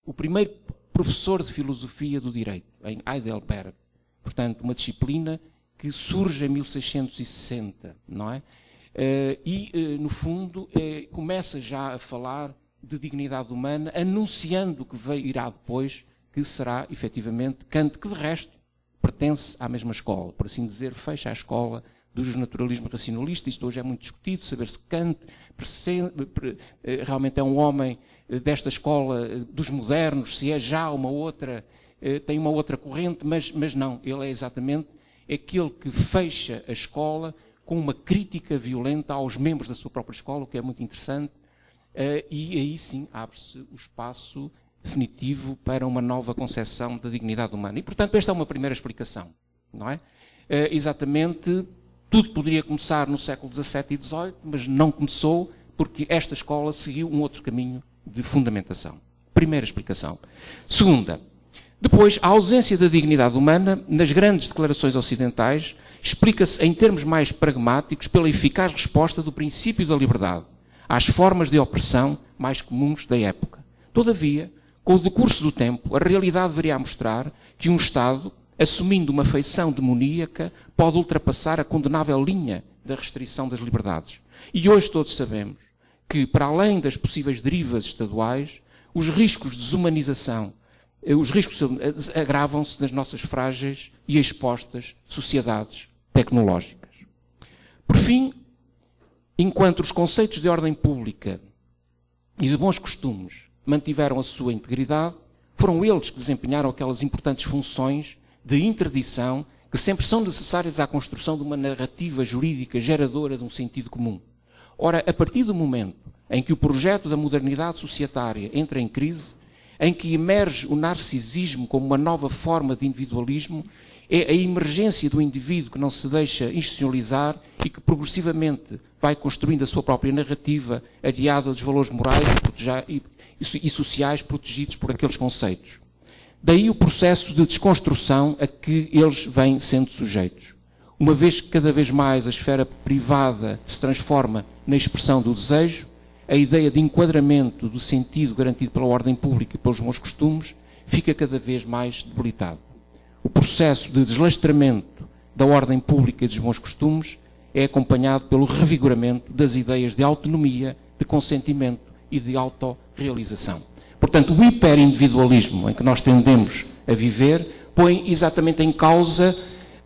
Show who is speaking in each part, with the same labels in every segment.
Speaker 1: o primeiro professor de filosofia do direito, em Heidelberg. Portanto, uma disciplina que surge em 1660, não é? No fundo, começa já a falar de dignidade humana, anunciando que irá depois, que será, efetivamente, Kant, que de resto pertence à mesma escola. Por assim dizer, fecha a escola do naturalismo racionalista. Isto hoje é muito discutido, saber se Kant realmente é um homem desta escola dos modernos, se é já uma outra, tem uma outra corrente, mas não, ele é exatamente aquele que fecha a escola com uma crítica violenta aos membros da sua própria escola, o que é muito interessante, e aí sim abre-se o espaço definitivo para uma nova concepção da dignidade humana. E, portanto, esta é uma primeira explicação, não é? Exatamente, tudo poderia começar no século XVII e XVIII, mas não começou porque esta escola seguiu um outro caminho de fundamentação. Primeira explicação. Segunda, depois, a ausência da dignidade humana nas grandes declarações ocidentais explica-se em termos mais pragmáticos pela eficaz resposta do princípio da liberdade às formas de opressão mais comuns da época. Todavia, com o decurso do tempo, a realidade deveria mostrar que um Estado, assumindo uma feição demoníaca, pode ultrapassar a condenável linha da restrição das liberdades. E hoje todos sabemos que, para além das possíveis derivas estaduais, os riscos de desumanização, os riscos agravam-se nas nossas frágeis e expostas sociedades tecnológicas. Por fim, enquanto os conceitos de ordem pública e de bons costumes mantiveram a sua integridade, foram eles que desempenharam aquelas importantes funções de interdição que sempre são necessárias à construção de uma narrativa jurídica geradora de um sentido comum. Ora, a partir do momento em que o projeto da modernidade societária entra em crise, em que emerge o narcisismo como uma nova forma de individualismo, é a emergência do indivíduo que não se deixa institucionalizar e que progressivamente vai construindo a sua própria narrativa, aliada dos valores morais e sociais protegidos por aqueles conceitos. Daí o processo de desconstrução a que eles vêm sendo sujeitos. Uma vez que cada vez mais a esfera privada se transforma na expressão do desejo, a ideia de enquadramento do sentido garantido pela ordem pública e pelos bons costumes fica cada vez mais debilitado. O processo de deslastramento da ordem pública e dos bons costumes é acompanhado pelo revigoramento das ideias de autonomia, de consentimento e de autorrealização. Portanto, o hiperindividualismo em que nós tendemos a viver põe exatamente em causa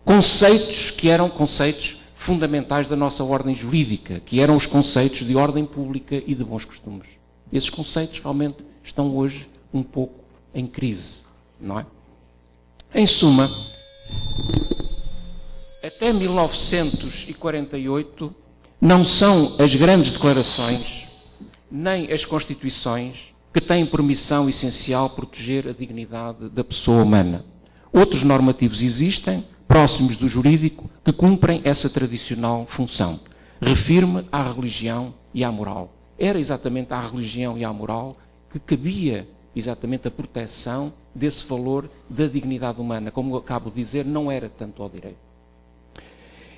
Speaker 1: conceitos que eram conceitos fundamentais da nossa ordem jurídica, que eram os conceitos de ordem pública e de bons costumes. Esses conceitos realmente estão hoje um pouco em crise, não é? Em suma, até 1948 não são as grandes declarações nem as constituições que têm por missão essencial proteger a dignidade da pessoa humana. Outros normativos existem, próximos do jurídico, que cumprem essa tradicional função. Refiro-me à religião e à moral. Era exatamente à religião e à moral que cabia exatamente a proteção desse valor da dignidade humana. Como eu acabo de dizer, não era tanto ao direito.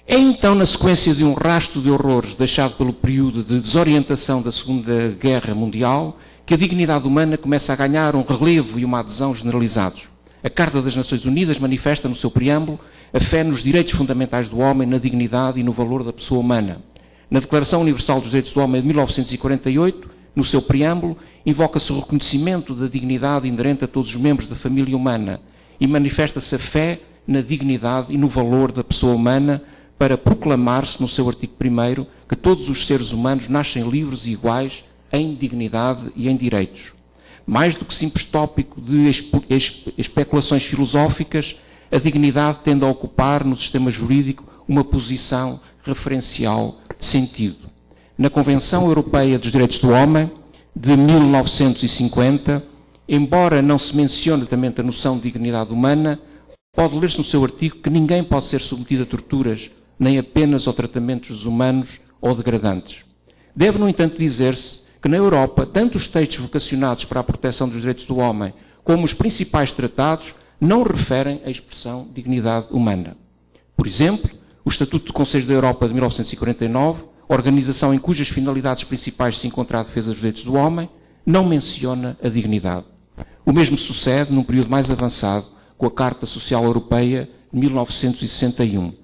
Speaker 1: É então, na sequência de um rastro de horrores deixado pelo período de desorientação da Segunda Guerra Mundial, que a dignidade humana começa a ganhar um relevo e uma adesão generalizados. A Carta das Nações Unidas manifesta no seu preâmbulo a fé nos direitos fundamentais do homem, na dignidade e no valor da pessoa humana. Na Declaração Universal dos Direitos do Homem de 1948, no seu preâmbulo, invoca-se o reconhecimento da dignidade inerente a todos os membros da família humana e manifesta-se a fé na dignidade e no valor da pessoa humana para proclamar-se, no seu artigo 1º, que todos os seres humanos nascem livres e iguais em dignidade e em direitos. Mais do que simples tópico de especulações filosóficas, a dignidade tende a ocupar no sistema jurídico uma posição referencial de sentido. Na Convenção Europeia dos Direitos do Homem, de 1950, embora não se mencione exatamente a noção de dignidade humana, pode ler-se no seu artigo que ninguém pode ser submetido a torturas, nem apenas a tratamentos desumanos ou degradantes. Deve, no entanto, dizer-se que na Europa, tanto os textos vocacionados para a proteção dos direitos do homem, como os principais tratados, não referem a expressão dignidade humana. Por exemplo, o Estatuto do Conselho da Europa de 1949, organização em cujas finalidades principais se encontra a defesa dos direitos do homem, não menciona a dignidade. O mesmo sucede num período mais avançado com a Carta Social Europeia de 1961.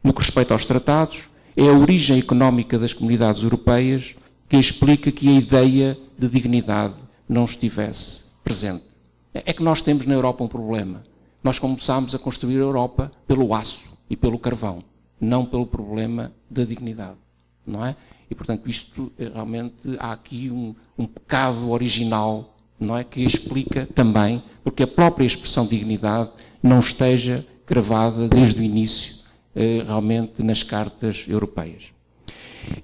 Speaker 1: No que respeita aos tratados, é a origem económica das comunidades europeias que explica que a ideia de dignidade não estivesse presente. É que nós temos na Europa um problema. Nós começámos a construir a Europa pelo aço e pelo carvão, não pelo problema da dignidade, não é? E, portanto, isto realmente há aqui um pecado original, não é? Que explica também porque a própria expressão dignidade não esteja gravada desde o início realmente nas cartas europeias.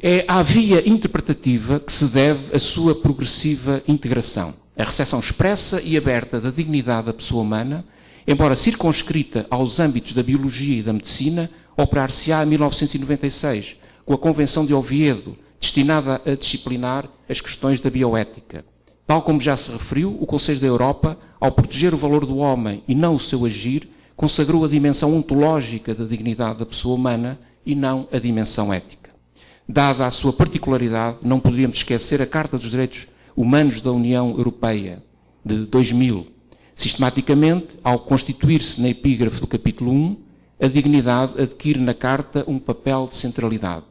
Speaker 1: É à via interpretativa que se deve a sua progressiva integração. A recepção expressa e aberta da dignidade da pessoa humana, embora circunscrita aos âmbitos da biologia e da medicina, operar-se-á em 1996, com a Convenção de Oviedo, destinada a disciplinar as questões da bioética. Tal como já se referiu, o Conselho da Europa, ao proteger o valor do homem e não o seu agir, consagrou a dimensão ontológica da dignidade da pessoa humana e não a dimensão ética. Dada a sua particularidade, não poderíamos esquecer a Carta dos Direitos Humanos da União Europeia, de 2000. Sistematicamente, ao constituir-se na epígrafe do capítulo 1, a dignidade adquire na Carta um papel de centralidade.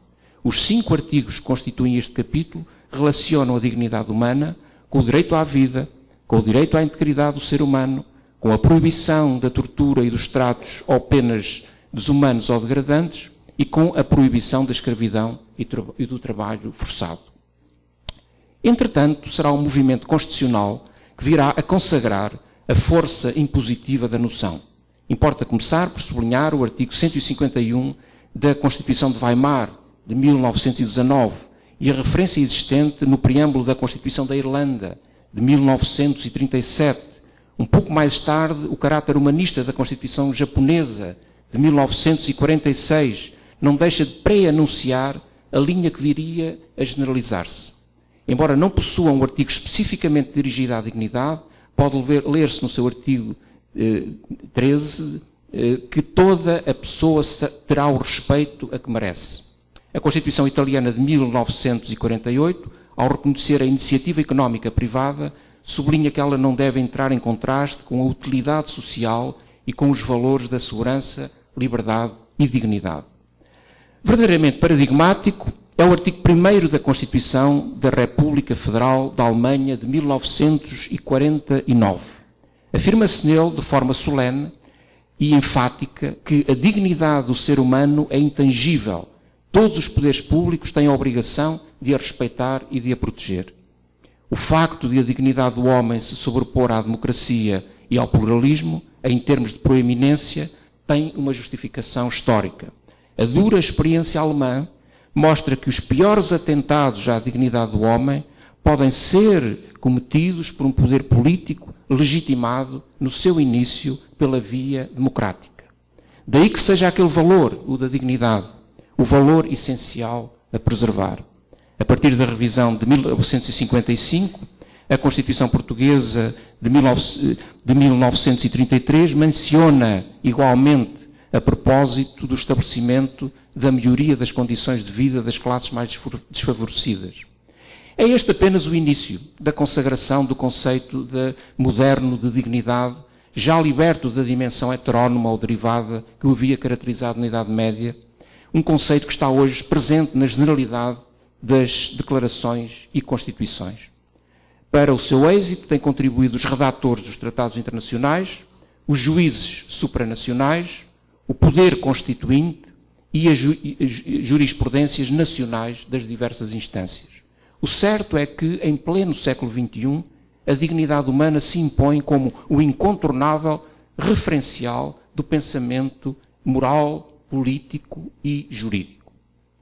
Speaker 1: Os 5 artigos que constituem este capítulo relacionam a dignidade humana com o direito à vida, com o direito à integridade do ser humano, com a proibição da tortura e dos tratos ou penas desumanos ou degradantes e com a proibição da escravidão e do trabalho forçado. Entretanto, será um movimento constitucional que virá a consagrar a força impositiva da noção. Importa começar por sublinhar o artigo 151 da Constituição de Weimar, de 1919, e a referência existente no preâmbulo da Constituição da Irlanda, de 1937. Um pouco mais tarde, o caráter humanista da Constituição japonesa, de 1946, não deixa de pré-anunciar a linha que viria a generalizar-se. Embora não possua um artigo especificamente dirigido à dignidade, pode ler-se no seu artigo 13 que toda a pessoa terá o respeito a que merece. A Constituição italiana de 1948, ao reconhecer a iniciativa económica privada, sublinha que ela não deve entrar em contraste com a utilidade social e com os valores da segurança, liberdade e dignidade. Verdadeiramente paradigmático é o artigo 1º da Constituição da República Federal da Alemanha de 1949. Afirma-se nele, de forma solene e enfática, que a dignidade do ser humano é intangível. Todos os poderes públicos têm a obrigação de a respeitar e de a proteger. O facto de a dignidade do homem se sobrepor à democracia e ao pluralismo, em termos de proeminência, tem uma justificação histórica. A dura experiência alemã mostra que os piores atentados à dignidade do homem podem ser cometidos por um poder político legitimado no seu início pela via democrática. Daí que seja aquele valor, o da dignidade, o valor essencial a preservar. A partir da revisão de 1955, a Constituição Portuguesa de 1933 menciona igualmente a propósito do estabelecimento da melhoria das condições de vida das classes mais desfavorecidas. É este apenas o início da consagração do conceito moderno de dignidade, já liberto da dimensão heterónoma ou derivada que o havia caracterizado na Idade Média, um conceito que está hoje presente na generalidade das declarações e constituições. Para o seu êxito têm contribuído os redatores dos tratados internacionais, os juízes supranacionais, o poder constituinte e as jurisprudências nacionais das diversas instâncias. O certo é que, em pleno século XXI, a dignidade humana se impõe como o incontornável referencial do pensamento moral, político e jurídico.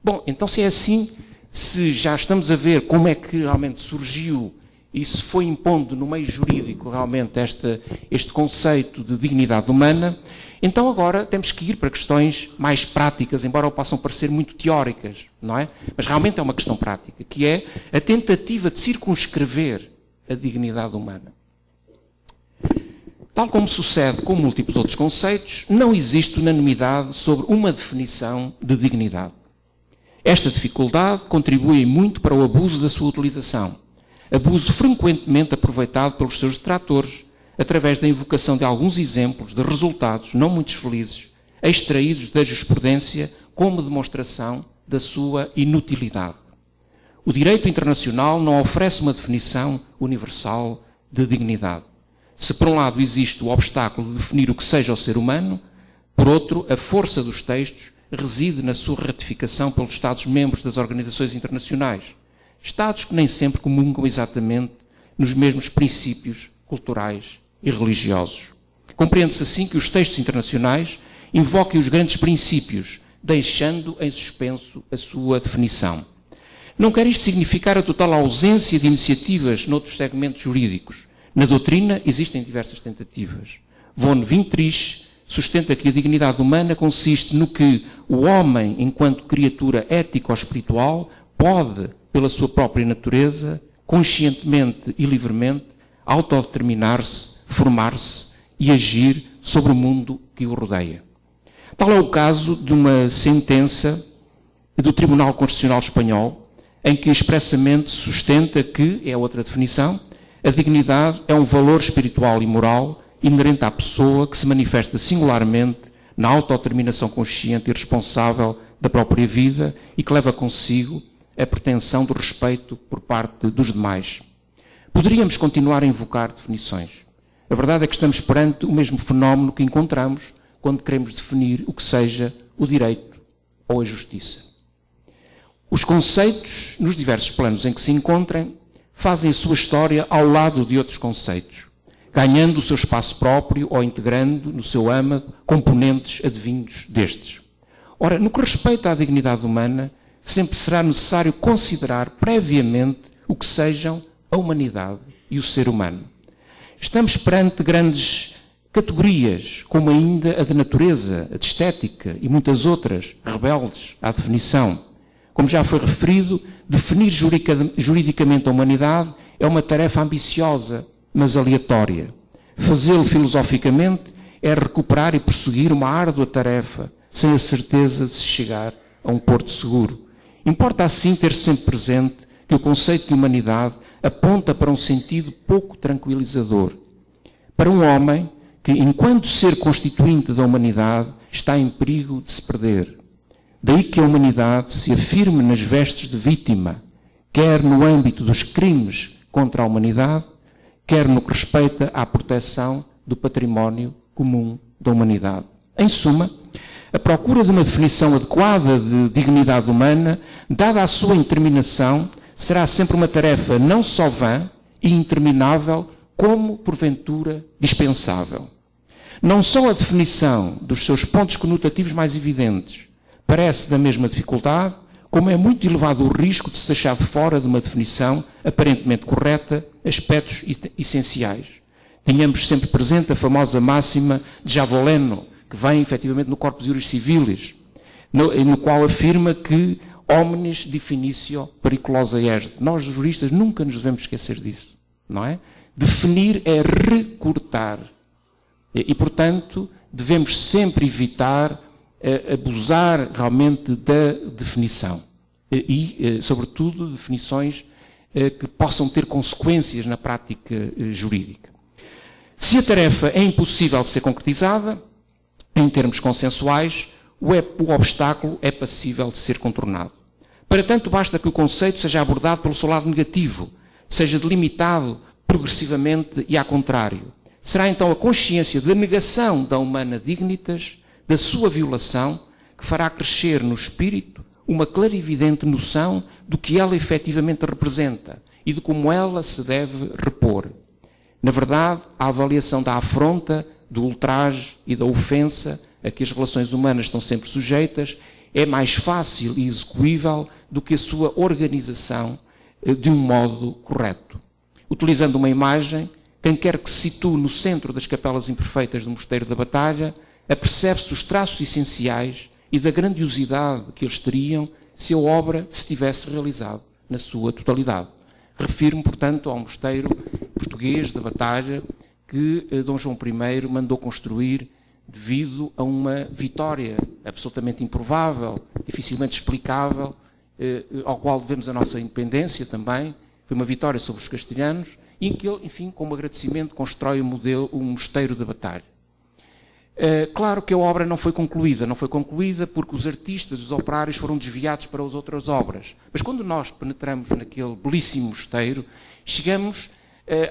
Speaker 1: Bom, então se é assim, se já estamos a ver como é que realmente surgiu e se foi impondo no meio jurídico realmente este conceito de dignidade humana, então agora temos que ir para questões mais práticas, embora possam parecer muito teóricas, não é? Mas realmente é uma questão prática, que é a tentativa de circunscrever a dignidade humana. Tal como sucede com múltiplos outros conceitos, não existe unanimidade sobre uma definição de dignidade. Esta dificuldade contribui muito para o abuso da sua utilização. Abuso frequentemente aproveitado pelos seus detratores, através da invocação de alguns exemplos de resultados não muito felizes, extraídos da jurisprudência como demonstração da sua inutilidade. O direito internacional não oferece uma definição universal de dignidade. Se por um lado existe o obstáculo de definir o que seja o ser humano, por outro, a força dos textos reside na sua ratificação pelos Estados-membros das organizações internacionais, Estados que nem sempre comungam exatamente nos mesmos princípios culturais e religiosos. Compreende-se assim que os textos internacionais invoquem os grandes princípios, deixando em suspenso a sua definição. Não quer isto significar a total ausência de iniciativas noutros segmentos jurídicos. Na doutrina existem diversas tentativas. Von Winthrich sustenta que a dignidade humana consiste no que o homem, enquanto criatura ético-espiritual, pode, pela sua própria natureza, conscientemente e livremente, autodeterminar-se, formar-se e agir sobre o mundo que o rodeia. Tal é o caso de uma sentença do Tribunal Constitucional Espanhol, em que expressamente sustenta que, é outra definição, a dignidade é um valor espiritual e moral inerente à pessoa que se manifesta singularmente na autodeterminação consciente e responsável da própria vida e que leva consigo a pretensão do respeito por parte dos demais. Poderíamos continuar a invocar definições. A verdade é que estamos perante o mesmo fenómeno que encontramos quando queremos definir o que seja o direito ou a justiça. Os conceitos, nos diversos planos em que se encontrem, fazem a sua história ao lado de outros conceitos, ganhando o seu espaço próprio ou integrando no seu âmago componentes advindos destes. Ora, no que respeita à dignidade humana, sempre será necessário considerar previamente o que sejam a humanidade e o ser humano. Estamos perante grandes categorias, como ainda a de natureza, a de estética e muitas outras, rebeldes à definição. Como já foi referido, definir juridicamente a humanidade é uma tarefa ambiciosa, mas aleatória. Fazê-lo filosoficamente é recuperar e prosseguir uma árdua tarefa, sem a certeza de se chegar a um porto seguro. Importa assim ter sempre presente que o conceito de humanidade aponta para um sentido pouco tranquilizador. Para um homem que, enquanto ser constituinte da humanidade, está em perigo de se perder. Daí que a humanidade se afirme nas vestes de vítima, quer no âmbito dos crimes contra a humanidade, quer no que respeita à proteção do património comum da humanidade. Em suma, a procura de uma definição adequada de dignidade humana, dada a sua interminação, será sempre uma tarefa não só vã e interminável, como, porventura, dispensável. Não só a definição dos seus pontos conotativos mais evidentes parece da mesma dificuldade, como é muito elevado o risco de se deixar de fora de uma definição aparentemente correta aspectos essenciais. Tenhamos sempre presente a famosa máxima de Javoleno, que vem efetivamente no Corpus Juris Civilis, no qual afirma que omnis definitio periculosa est. Nós, juristas, nunca nos devemos esquecer disso, não é? Definir é recortar. E, portanto, devemos sempre evitar abusar realmente da definição. E, sobretudo, definições que possam ter consequências na prática jurídica. Se a tarefa é impossível de ser concretizada, em termos consensuais, o obstáculo é passível de ser contornado. Para tanto, basta que o conceito seja abordado pelo seu lado negativo, seja delimitado progressivamente e ao contrário. Será então a consciência da negação da humana dignitas, da sua violação, que fará crescer no espírito uma clarividente noção do que ela efetivamente representa e de como ela se deve repor. Na verdade, a avaliação da afronta, do ultraje e da ofensa a que as relações humanas estão sempre sujeitas é mais fácil e execuível do que a sua organização de um modo correto. Utilizando uma imagem, quem quer que se situe no centro das capelas imperfeitas do Mosteiro da Batalha, apercebe-se os traços essenciais e da grandiosidade que eles teriam se a obra se tivesse realizado na sua totalidade. Refiro-me, portanto, ao Mosteiro português da Batalha que Dom João I mandou construir devido a uma vitória absolutamente improvável, dificilmente explicável, ao qual devemos a nossa independência também. Foi uma vitória sobre os castelhanos e em que ele, enfim, como agradecimento, constrói o mosteiro da Batalha. Claro que a obra não foi concluída porque os artistas, os operários foram desviados para as outras obras. Mas quando nós penetramos naquele belíssimo mosteiro, chegamos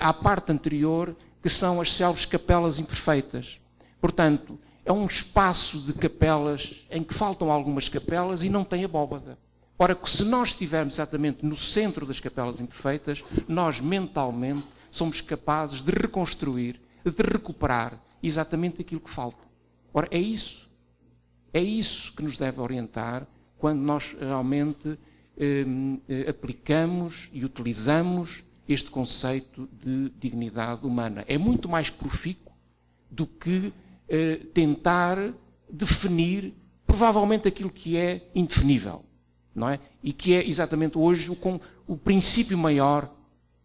Speaker 1: à parte anterior, que são as célebres capelas imperfeitas. Portanto, é um espaço de capelas em que faltam algumas capelas e não tem abóbada. Ora, se nós estivermos exatamente no centro das capelas imperfeitas, nós mentalmente somos capazes de reconstruir, de recuperar exatamente aquilo que falta. Ora, é isso que nos deve orientar quando nós realmente aplicamos e utilizamos este conceito de dignidade humana. É muito mais profícuo do que tentar definir provavelmente aquilo que é indefinível, não é? E que é exatamente hoje o princípio maior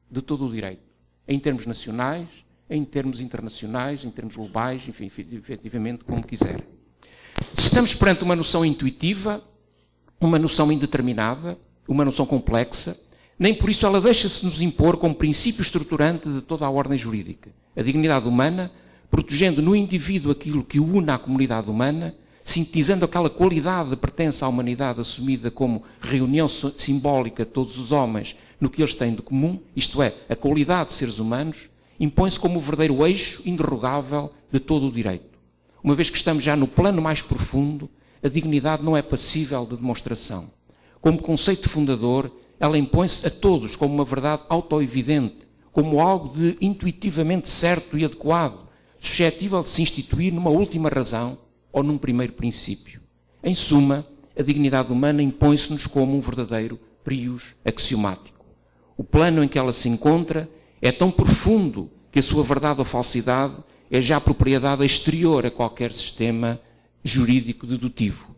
Speaker 1: de todo o direito, em termos nacionais, em termos internacionais, em termos globais, enfim, efetivamente, como quiserem. Se estamos perante uma noção intuitiva, uma noção indeterminada, uma noção complexa, nem por isso ela deixa-se nos impor como princípio estruturante de toda a ordem jurídica. A dignidade humana, protegendo no indivíduo aquilo que o une à comunidade humana, sintetizando aquela qualidade de pertença à humanidade assumida como reunião simbólica de todos os homens no que eles têm de comum, isto é, a qualidade de seres humanos, impõe-se como o verdadeiro eixo indерrogável de todo o direito. Uma vez que estamos já no plano mais profundo, a dignidade não é passível de demonstração. Como conceito fundador, ela impõe-se a todos como uma verdade autoevidente, como algo de intuitivamente certo e adequado, suscetível de se instituir numa última razão ou num primeiro princípio. Em suma, a dignidade humana impõe-se-nos como um verdadeiro prius axiomático. O plano em que ela se encontra é tão profundo que a sua verdade ou falsidade é já propriedade exterior a qualquer sistema jurídico dedutivo.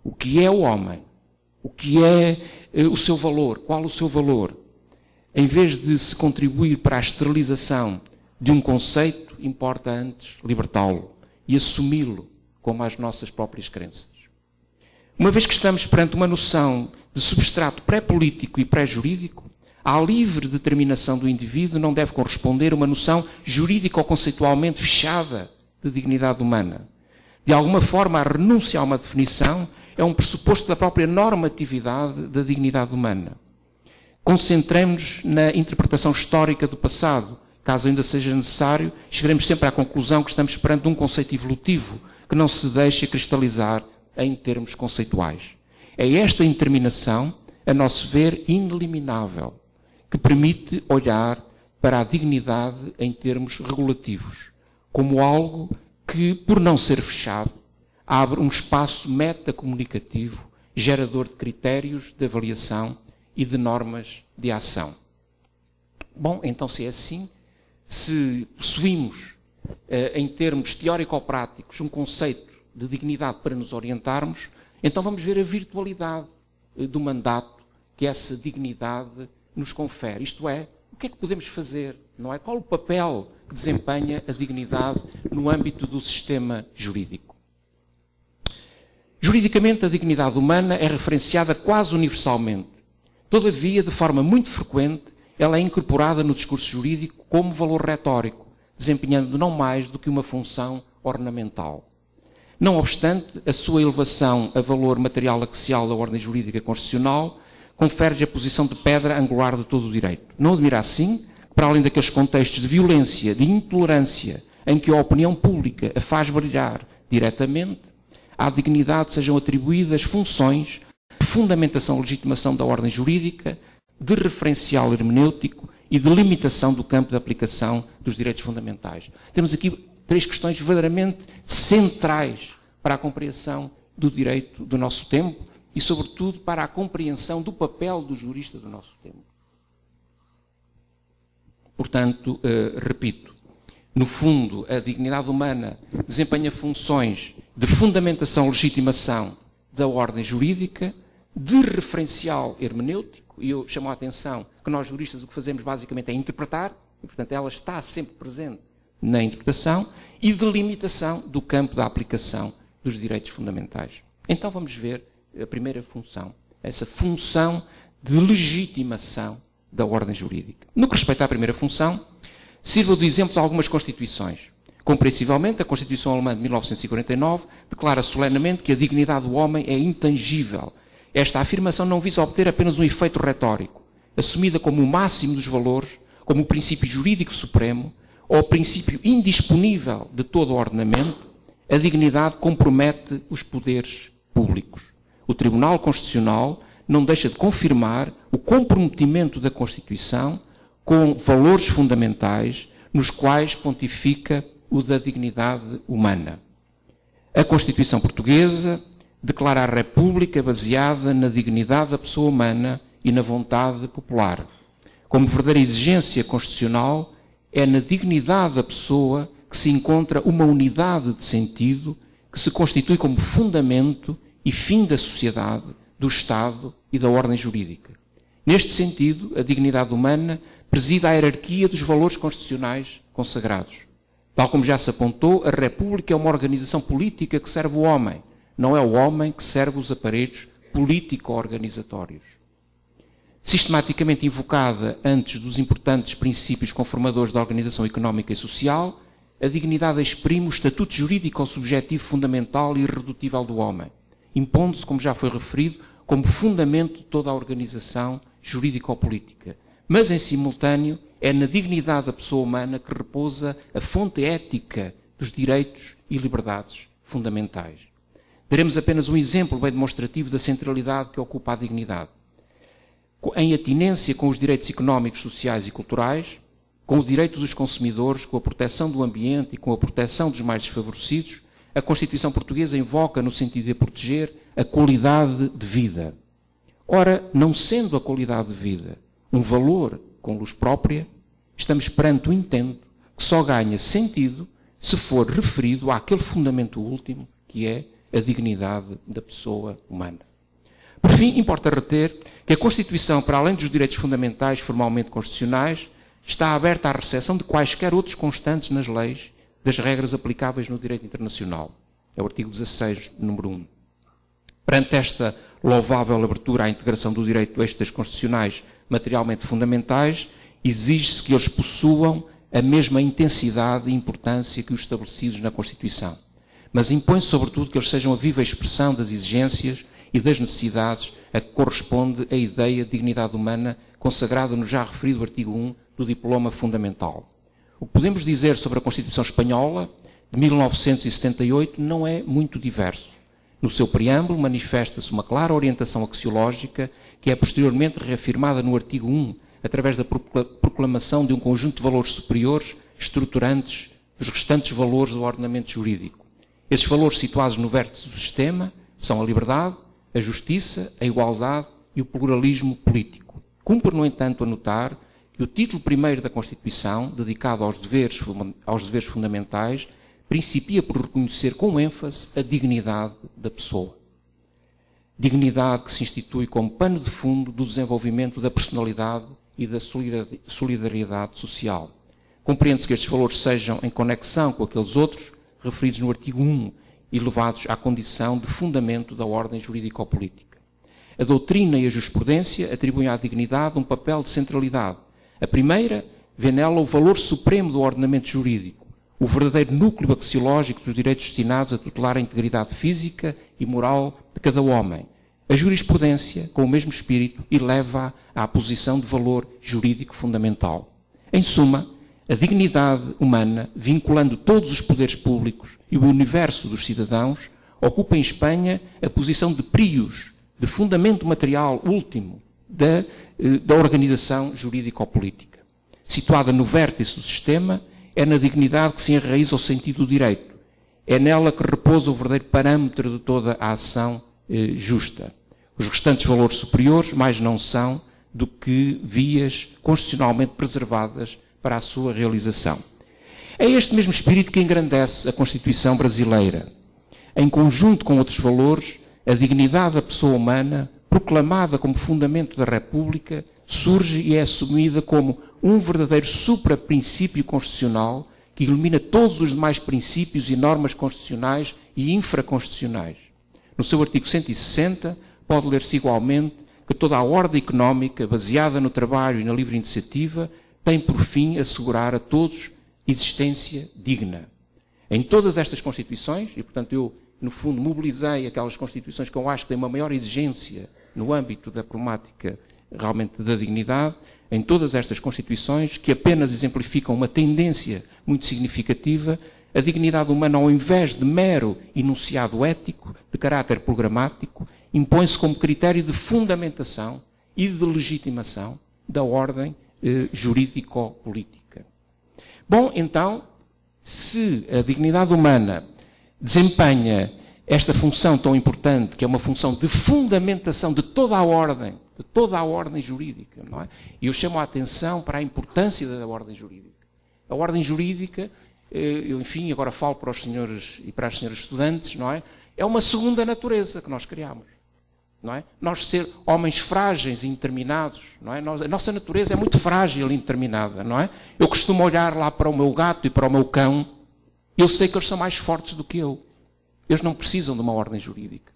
Speaker 1: O que é o homem? O que é o seu valor? Qual o seu valor? Em vez de se contribuir para a esterilização de um conceito, importa antes libertá-lo e assumi-lo como as nossas próprias crenças. Uma vez que estamos perante uma noção de substrato pré-político e pré-jurídico, à livre determinação do indivíduo não deve corresponder uma noção jurídica ou conceitualmente fechada de dignidade humana. De alguma forma, a renúncia a uma definição é um pressuposto da própria normatividade da dignidade humana. Concentremos-nos na interpretação histórica do passado. Caso ainda seja necessário, chegaremos sempre à conclusão que estamos perante um conceito evolutivo que não se deixa cristalizar em termos conceituais. É esta indeterminação, a nosso ver, ineliminável, que permite olhar para a dignidade em termos regulativos, como algo que, por não ser fechado, abre um espaço metacomunicativo, gerador de critérios de avaliação e de normas de ação. Bom, então se é assim, se possuímos, em termos teórico-práticos, um conceito de dignidade para nos orientarmos, então vamos ver a virtualidade do mandato que essa dignidade nos confere. Isto é, o que é que podemos fazer? Não é? Qual o papel que desempenha a dignidade no âmbito do sistema jurídico? Juridicamente, a dignidade humana é referenciada quase universalmente. Todavia, de forma muito frequente, ela é incorporada no discurso jurídico como valor retórico, desempenhando não mais do que uma função ornamental. Não obstante, a sua elevação a valor material axial da ordem jurídica constitucional confere-lhe a posição de pedra angular de todo o direito. Não admira assim que, para além daqueles contextos de violência, de intolerância, em que a opinião pública a faz brilhar diretamente, à dignidade sejam atribuídas funções de fundamentação e legitimação da ordem jurídica, de referencial hermenêutico e de limitação do campo de aplicação dos direitos fundamentais. Temos aqui três questões verdadeiramente centrais para a compreensão do direito do nosso tempo e, sobretudo, para a compreensão do papel do jurista do nosso tempo. Portanto, repito, no fundo, a dignidade humana desempenha funções de fundamentação e legitimação da ordem jurídica, de referencial hermenêutico, e eu chamo a atenção que nós juristas o que fazemos basicamente é interpretar, e portanto ela está sempre presente na interpretação, e de limitação do campo da aplicação dos direitos fundamentais. Então vamos ver a primeira função, essa função de legitimação da ordem jurídica. No que respeita à primeira função, sirva de exemplo de algumas Constituições. Compreensivelmente, a Constituição Alemã de 1949 declara solenemente que a dignidade do homem é intangível. Esta afirmação não visa obter apenas um efeito retórico, assumida como o máximo dos valores, como o princípio jurídico supremo, ou o princípio indisponível de todo o ordenamento. A dignidade compromete os poderes públicos. O Tribunal Constitucional não deixa de confirmar o comprometimento da Constituição com valores fundamentais nos quais pontifica o da dignidade humana. A Constituição Portuguesa declara a República baseada na dignidade da pessoa humana e na vontade popular. Como verdadeira exigência constitucional, é na dignidade da pessoa que se encontra uma unidade de sentido que se constitui como fundamento e fim da sociedade, do Estado e da ordem jurídica. Neste sentido, a dignidade humana preside a hierarquia dos valores constitucionais consagrados. Tal como já se apontou, a República é uma organização política que serve o homem, não é o homem que serve os aparelhos político-organizatórios. Sistematicamente invocada antes dos importantes princípios conformadores da organização económica e social, a dignidade exprime o estatuto jurídico subjetivo fundamental e irredutível do homem, impondo-se, como já foi referido, como fundamento de toda a organização jurídico-política. Mas, em simultâneo, é na dignidade da pessoa humana que repousa a fonte ética dos direitos e liberdades fundamentais. Daremos apenas um exemplo bem demonstrativo da centralidade que ocupa a dignidade. Em atinência com os direitos económicos, sociais e culturais, com o direito dos consumidores, com a proteção do ambiente e com a proteção dos mais desfavorecidos, a Constituição Portuguesa invoca no sentido de proteger a qualidade de vida. Ora, não sendo a qualidade de vida um valor com luz própria, estamos perante um intento que só ganha sentido se for referido àquele fundamento último, que é a dignidade da pessoa humana. Por fim, importa reter que a Constituição, para além dos direitos fundamentais formalmente constitucionais, está aberta à recepção de quaisquer outros constantes nas leis das regras aplicáveis no direito internacional. É o artigo 16, número 1. Perante esta louvável abertura à integração do direito extras constitucionais materialmente fundamentais, exige-se que eles possuam a mesma intensidade e importância que os estabelecidos na Constituição. Mas impõe-se, sobretudo, que eles sejam a viva expressão das exigências e das necessidades a que corresponde a ideia de dignidade humana consagrada no já referido artigo 1 do Diploma Fundamental. O que podemos dizer sobre a Constituição Espanhola de 1978 não é muito diverso. No seu preâmbulo manifesta-se uma clara orientação axiológica que é posteriormente reafirmada no artigo 1 através da proclamação de um conjunto de valores superiores estruturantes dos restantes valores do ordenamento jurídico. Esses valores situados no vértice do sistema são a liberdade, a justiça, a igualdade e o pluralismo político. Cumpre, no entanto, anotar que o título 1º da Constituição, dedicado aos deveres fundamentais, principia por reconhecer com ênfase a dignidade da pessoa. Dignidade que se institui como pano de fundo do desenvolvimento da personalidade e da solidariedade social. Compreende-se que estes valores sejam em conexão com aqueles outros referidos no artigo 1 e levados à condição de fundamento da ordem jurídico-política. A doutrina e a jurisprudência atribuem à dignidade um papel de centralidade. A primeira vê nela o valor supremo do ordenamento jurídico, o verdadeiro núcleo axiológico dos direitos destinados a tutelar a integridade física e moral de cada homem. A jurisprudência, com o mesmo espírito, eleva-a à posição de valor jurídico fundamental. Em suma, a dignidade humana, vinculando todos os poderes públicos e o universo dos cidadãos, ocupa em Espanha a posição de prius, de fundamento material último da organização jurídico-política. Situada no vértice do sistema, é na dignidade que se enraiza o sentido do direito. É nela que repousa o verdadeiro parâmetro de toda a ação justa. Os restantes valores superiores mais não são do que vias constitucionalmente preservadas para a sua realização. É este mesmo espírito que engrandece a Constituição brasileira. Em conjunto com outros valores, a dignidade da pessoa humana, proclamada como fundamento da República, surge e é assumida como um verdadeiro supraprincípio constitucional que ilumina todos os demais princípios e normas constitucionais e infraconstitucionais. No seu artigo 160, pode ler-se igualmente que toda a ordem económica, baseada no trabalho e na livre iniciativa, tem por fim assegurar a todos existência digna. Em todas estas Constituições, e portanto eu, no fundo, mobilizei aquelas Constituições que eu acho que têm uma maior exigência no âmbito da problemática realmente da dignidade, em todas estas Constituições, que apenas exemplificam uma tendência muito significativa, a dignidade humana, ao invés de mero enunciado ético, de caráter programático, impõe-se como critério de fundamentação e de legitimação da ordem jurídico-política. Bom, então, se a dignidade humana desempenha esta função tão importante, que é uma função de fundamentação de toda a ordem jurídica, não é? E eu chamo a atenção para a importância da ordem jurídica. A ordem jurídica, eu, enfim, agora falo para os senhores e para as senhoras estudantes, não é? É uma segunda natureza que nós criamos, não é? Nós ser homens frágeis e indeterminados, não é? A nossa natureza é muito frágil e indeterminada, não é? Eu costumo olhar lá para o meu gato e para o meu cão, eu sei que eles são mais fortes do que eu. Eles não precisam de uma ordem jurídica.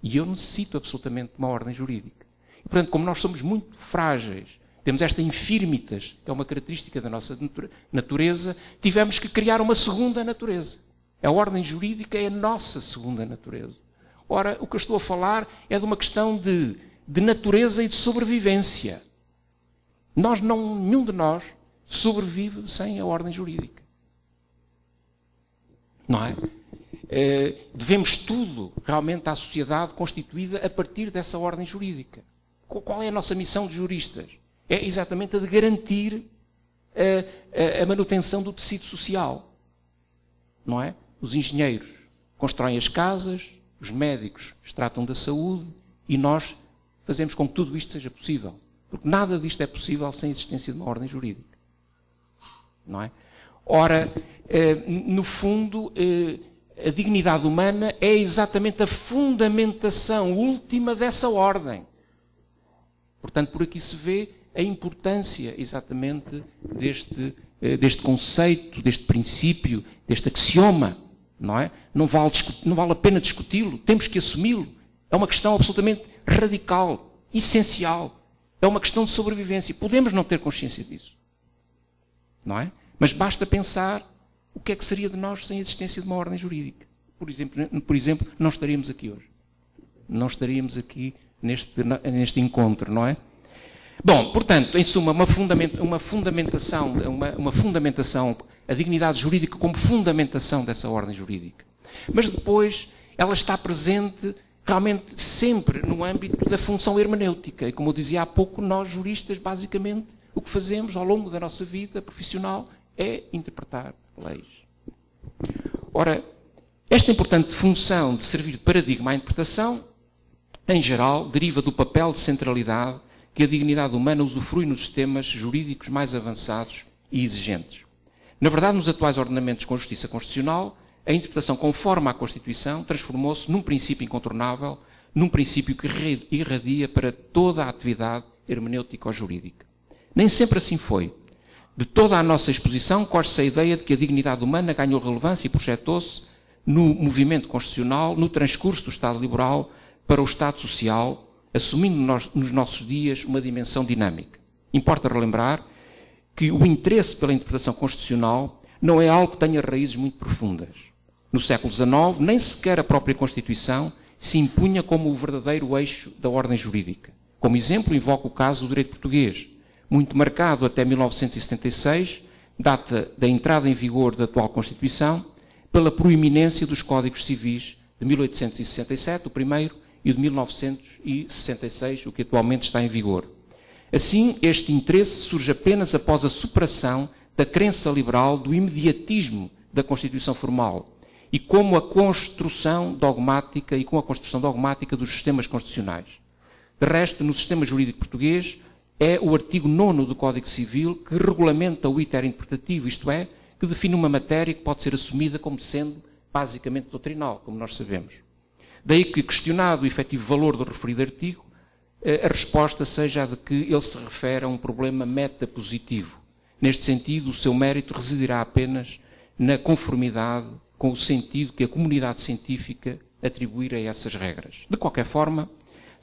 Speaker 1: E eu necessito absolutamente de uma ordem jurídica. E, portanto, como nós somos muito frágeis, temos esta infirmitas, que é uma característica da nossa natureza, tivemos que criar uma segunda natureza. A ordem jurídica é a nossa segunda natureza. Ora, o que eu estou a falar é de uma questão de natureza e de sobrevivência. Nenhum de nós sobrevive sem a ordem jurídica. Não é? Devemos tudo realmente à sociedade constituída a partir dessa ordem jurídica. Qual é a nossa missão de juristas? É exatamente a de garantir a manutenção do tecido social. Não é? Os engenheiros constroem as casas, os médicos tratam da saúde e nós fazemos com que tudo isto seja possível. Porque nada disto é possível sem a existência de uma ordem jurídica. Não é? Ora, no fundo, a dignidade humana é exatamente a fundamentação última dessa ordem. Portanto, por aqui se vê a importância exatamente deste conceito, deste princípio, deste axioma. Não é? Não vale a pena discuti-lo, temos que assumi-lo. É uma questão absolutamente radical, essencial. É uma questão de sobrevivência. Podemos não ter consciência disso. Não é? Mas basta pensar o que é que seria de nós sem a existência de uma ordem jurídica. Por exemplo, não estaríamos aqui hoje. Não estaríamos aqui neste encontro, não é? Bom, portanto, em suma, uma fundamentação, a dignidade jurídica como fundamentação dessa ordem jurídica. Mas depois ela está presente realmente sempre no âmbito da função hermenêutica. E como eu dizia há pouco, nós juristas, basicamente, o que fazemos ao longo da nossa vida profissional é interpretar leis. Ora, esta importante função de servir de paradigma à interpretação, em geral, deriva do papel de centralidade que a dignidade humana usufrui nos sistemas jurídicos mais avançados e exigentes. Na verdade, nos atuais ordenamentos com justiça constitucional, a interpretação conforme à Constituição transformou-se num princípio incontornável, num princípio que irradia para toda a atividade hermenêutico-jurídica. Nem sempre assim foi. De toda a nossa exposição corre-se a ideia de que a dignidade humana ganhou relevância e projetou-se no movimento constitucional, no transcurso do Estado liberal para o Estado social, assumindo nos nossos dias uma dimensão dinâmica. Importa relembrar que o interesse pela interpretação constitucional não é algo que tenha raízes muito profundas. No século XIX, nem sequer a própria Constituição se impunha como o verdadeiro eixo da ordem jurídica. Como exemplo, invoco o caso do direito português, muito marcado até 1976, data da entrada em vigor da atual Constituição, pela proeminência dos Códigos Civis de 1867, o primeiro, e de 1966, o que atualmente está em vigor. Assim, este interesse surge apenas após a superação da crença liberal do imediatismo da Constituição formal e com a construção dogmática dos sistemas constitucionais. De resto, no sistema jurídico português, é o artigo 9º do Código Civil que regulamenta o iter interpretativo, isto é, que define uma matéria que pode ser assumida como sendo basicamente doutrinal, como nós sabemos. Daí que, questionado o efetivo valor do referido artigo, a resposta seja a de que ele se refere a um problema metapositivo. Neste sentido, o seu mérito residirá apenas na conformidade com o sentido que a comunidade científica atribuir a essas regras. De qualquer forma,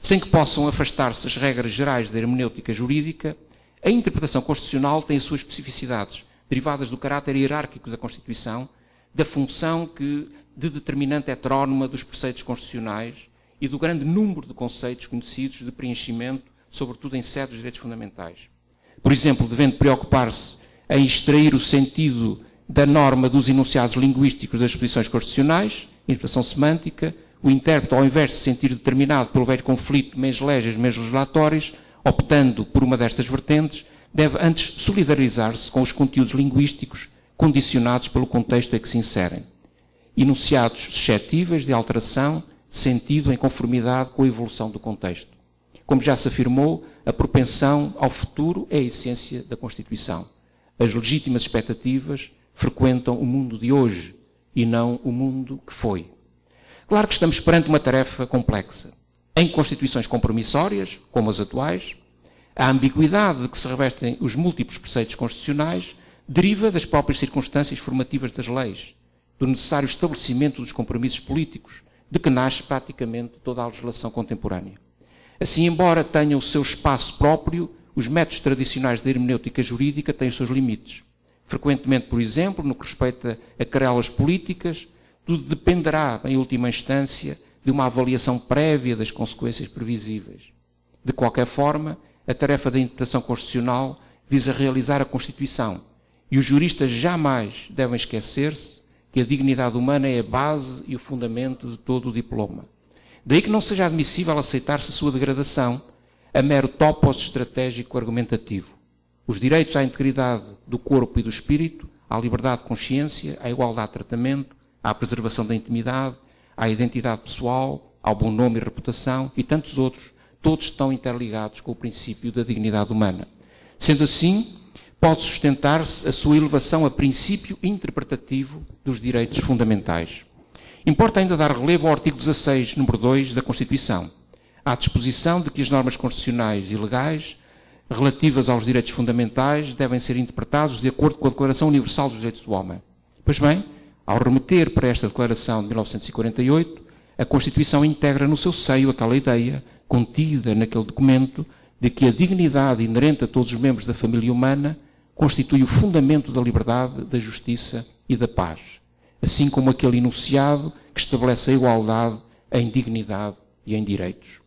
Speaker 1: sem que possam afastar-se as regras gerais da hermenêutica jurídica, a interpretação constitucional tem as suas especificidades, derivadas do caráter hierárquico da Constituição, da função de determinante heterónoma dos preceitos constitucionais e do grande número de conceitos conhecidos de preenchimento, sobretudo em sede dos direitos fundamentais. Por exemplo, devendo preocupar-se em extrair o sentido da norma dos enunciados linguísticos das disposições constitucionais, interpretação semântica, o intérprete, ao invés de se sentir determinado pelo velho conflito mens legis, mens legislatoris, optando por uma destas vertentes, deve antes solidarizar-se com os conteúdos linguísticos condicionados pelo contexto em que se inserem. Enunciados suscetíveis de alteração de sentido em conformidade com a evolução do contexto. Como já se afirmou, a propensão ao futuro é a essência da Constituição. As legítimas expectativas frequentam o mundo de hoje e não o mundo que foi. Claro que estamos perante uma tarefa complexa. Em constituições compromissórias, como as atuais, a ambiguidade de que se revestem os múltiplos preceitos constitucionais deriva das próprias circunstâncias formativas das leis, do necessário estabelecimento dos compromissos políticos, de que nasce praticamente toda a legislação contemporânea. Assim, embora tenham o seu espaço próprio, os métodos tradicionais da hermenêutica jurídica têm os seus limites. Frequentemente, por exemplo, no que respeita a querelas políticas, tudo dependerá, em última instância, de uma avaliação prévia das consequências previsíveis. De qualquer forma, a tarefa da interpretação constitucional visa realizar a Constituição, e os juristas jamais devem esquecer-se que a dignidade humana é a base e o fundamento de todo o diploma. Daí que não seja admissível aceitar-se a sua degradação a mero topos estratégico argumentativo. Os direitos à integridade do corpo e do espírito, à liberdade de consciência, à igualdade de tratamento, à preservação da intimidade, à identidade pessoal, ao bom nome e reputação e tantos outros, todos estão interligados com o princípio da dignidade humana. Sendo assim, pode sustentar-se a sua elevação a princípio interpretativo dos direitos fundamentais. Importa ainda dar relevo ao artigo 16, número 2 da Constituição, à disposição de que as normas constitucionais e legais relativas aos direitos fundamentais devem ser interpretados de acordo com a Declaração Universal dos Direitos do Homem. Pois bem, ao remeter para esta Declaração de 1948, a Constituição integra no seu seio aquela ideia, contida naquele documento, de que a dignidade inerente a todos os membros da família humana constitui o fundamento da liberdade, da justiça e da paz, assim como aquele enunciado que estabelece a igualdade em dignidade e em direitos.